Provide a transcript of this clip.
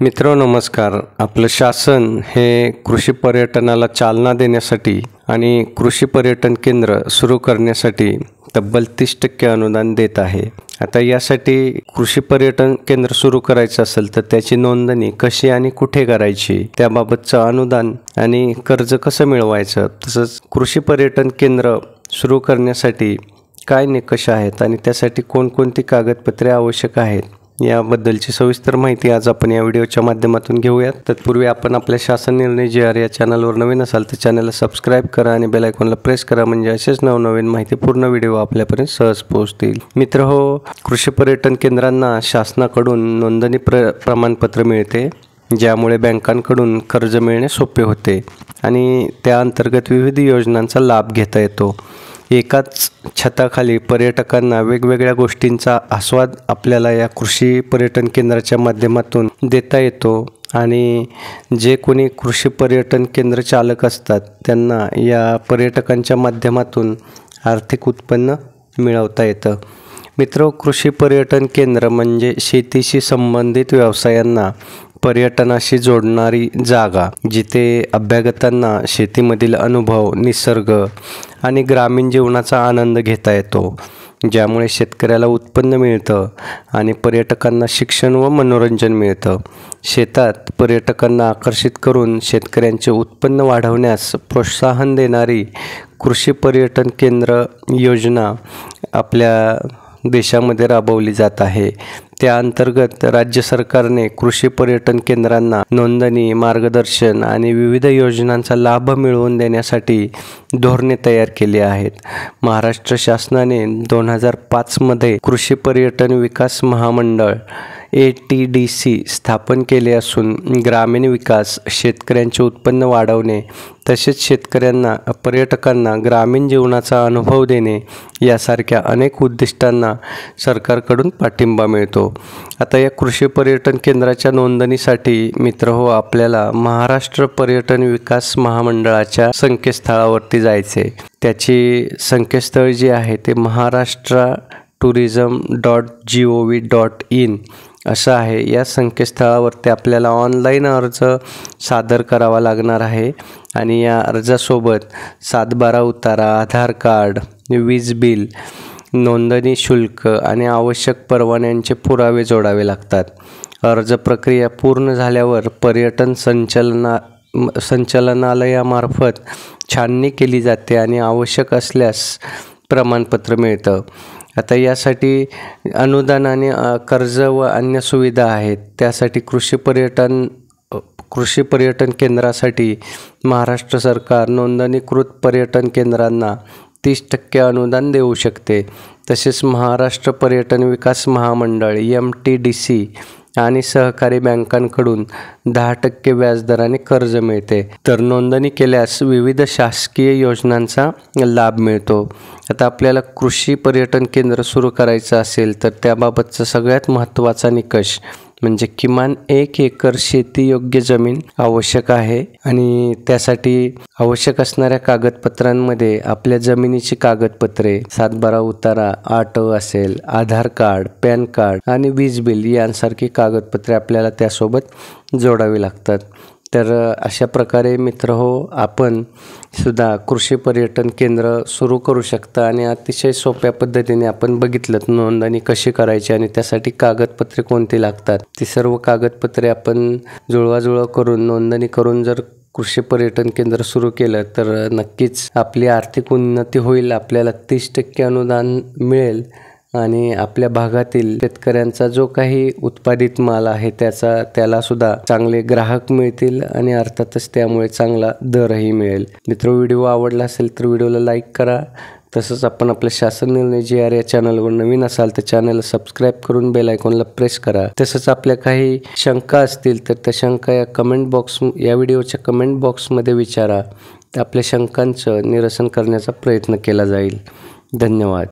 मित्रांनो नमस्कार. आपलं शासन हे कृषी पर्यटनाला चालना देण्यासाठी आणि कृषी पर्यटन केंद्र सुरू करण्यासाठी तब्बल 30% अनुदान देत आहे. आता यासाठी कृषी पर्यटन केंद्र सुरू करायचं असेल तर त्याची नोंदणी कशी आणि कुठे करायची, त्याबाबतचं अनुदान आणि कर्ज कसं मिळवायचं, तसंच कृषी पर्यटन केंद्र सुरू करण्यासाठी काय निकष आहेत आणि त्यासाठी कोणकोणती कागदपत्रे आवश्यक आहेत याबद्दलची सविस्तर माहिती आज आपण या व्हिडिओच्या माध्यमातून घेऊयात. तत्पूर्वी आपण आपल्या शासन निर्णय JR या चॅनलवर नवीन असाल तर चॅनलला सबस्क्राईब करा आणि बेल आयकॉनला प्रेस करा, म्हणजे असेच नवनवीन माहिती पूर्ण व्हिडिओ आपल्यापर्यंत सहज पोहोचतील. मित्रहो, कृषी पर्यटन केंद्रांना शासनाकडून नोंदणी प्रमाणपत्र मिळते, ज्यामुळे बँकांकडून कर्ज मिळणे सोपे होते आणि त्या अंतर्गत विविध योजनांचा लाभ घेता येतो. एकाच छताखाली पर्यटकांना वेगवेगळ्या गोष्टींचा आस्वाद आपल्याला या कृषी पर्यटन केंद्राच्या माध्यमातून देता येतो आणि जे कोणी कृषी पर्यटन केंद्र चालक असतात त्यांना या पर्यटकांच्या माध्यमातून आर्थिक उत्पन्न मिळवता येतं. मित्र, कृषी पर्यटन केंद्र म्हणजे शेतीशी संबंधित व्यवसायांना पर्यटनाशी जोडणारी जागा, जिथे अभ्यागतांना शेतीमधील अनुभव, निसर्ग आणि ग्रामीण जीवनाचा आनंद घेता येतो, ज्यामुळे शेतकऱ्याला उत्पन्न मिळतं आणि पर्यटकांना शिक्षण व मनोरंजन मिळतं. शेतात पर्यटकांना आकर्षित करून शेतकऱ्यांचे उत्पन्न वाढवण्यास प्रोत्साहन देणारी कृषी पर्यटन केंद्र योजना आपल्या देशामध्ये राबवली जात आहे. त्या अंतर्गत राज्य सरकारने कृषी पर्यटन केंद्रांना नोंदणी, मार्गदर्शन आणि विविध योजनांचा लाभ मिळवून देण्यासाठी धोरणे तयार केली आहेत. महाराष्ट्र शासनाने 2005 मध्ये कृषी पर्यटन विकास महामंडळ ATDC स्थापन केले असून ग्रामीण विकास, शेतकऱ्यांचे उत्पन्न वाढवणे तसेच पर्यटकांना ग्रामीण जीवनाचा अनुभव देणे यासारख्या अनेक उद्दिष्टांना सरकारकडून पाठिंबा मिळतो. आता या कृषी पर्यटन केंद्राच्या नोंदणीसाठी मित्रहो आपल्याला महाराष्ट्र पर्यटन विकास महामंडळाच्या संकेतस्थळावरती जायचे. त्याची संकेतस्थळ जे आहे ते maharashtra.tourism.gov.in असं आहे. या संकेतस्थळावरती आपल्याला ऑनलाईन अर्ज सादर करावा लागणार आहे आणि या अर्जासोबत 7/12 उतारा, आधार कार्ड, वीज बिल, नोंदणी शुल्क आणि आवश्यक परवान्यांचे पुरावे जोडावे लागतात. अर्ज प्रक्रिया पूर्ण झाल्यावर पर्यटन संचालनालयामार्फत छाननी केली जाते आणि आवश्यक असल्यास प्रमाणपत्र मिळतं. आता यासाठी अनुदान आणि कर्ज व अन्य सुविधा आहेत. त्यासाठी कृषी पर्यटन केंद्रासाठी महाराष्ट्र सरकार नोंदणीकृत पर्यटन केंद्रांना 30% अनुदान देऊ शकते. तसेच महाराष्ट्र पर्यटन विकास महामंडळ MTDC आणि सहकारी बँकांकडून 10% व्याजदराने कर्ज मिळते. तर नोंदणी केल्यास विविध शासकीय योजनांचा लाभ मिळतो. आता आपल्याला कृषी पर्यटन केंद्र सुरू करायचं असेल तर त्याबाबतचा सगळ्यात महत्त्वाचा निकष म्हणजे किमान 1 एकर शेतीयोग्य जमीन आवश्यक आहे आणि त्यासाठी आवश्यक असणाऱ्या कागदपत्रांमध्ये आपल्या जमिनीची कागदपत्रे, 7/12 उतारा, 8 असेल, आधार कार्ड, पॅन कार्ड आणि वीज बिल यांसारखी कागदपत्रे आपल्याला त्यासोबत जोडावी लागतात. तर अशा प्रकारे मित्रहो आपण सुद्धा कृषी पर्यटन केंद्र सुरू करू शकता आणि अतिशय सोप्या पद्धतीने आपण बघितलं नोंदणी कशी करायची आणि त्यासाठी कागदपत्रे कोणती लागतात. ती सर्व कागदपत्रे आपण जुळवाजुळव करून नोंदणी करून जर कृषी पर्यटन केंद्र सुरू केलं तर नक्कीच आपली आर्थिक उन्नती होईल. आपल्याला 30% अनुदान मिळेल आणि आपल्या भागातील शेतकऱ्यांचा जो काही उत्पादित माल आहे त्याला सुद्धा चांगले ग्राहक मिळतील आणि अर्थातच त्यामुळे चांगला दरही मिळेल. मित्र, व्हिडिओ आवडला असेल तर व्हिडिओला लाईक करा. तसंच आपण आपल्या शासन निर्णय JR या चॅनलवर नवीन असाल तर चॅनलला सबस्क्राईब करून बेल आयकॉनला प्रेस करा. तसंच आपल्या काही शंका असतील तर त्या शंका या व्हिडिओच्या कमेंट बॉक्समध्ये विचारा. आपल्या शंकांचं निरसन करण्याचा प्रयत्न केला जाईल. धन्यवाद.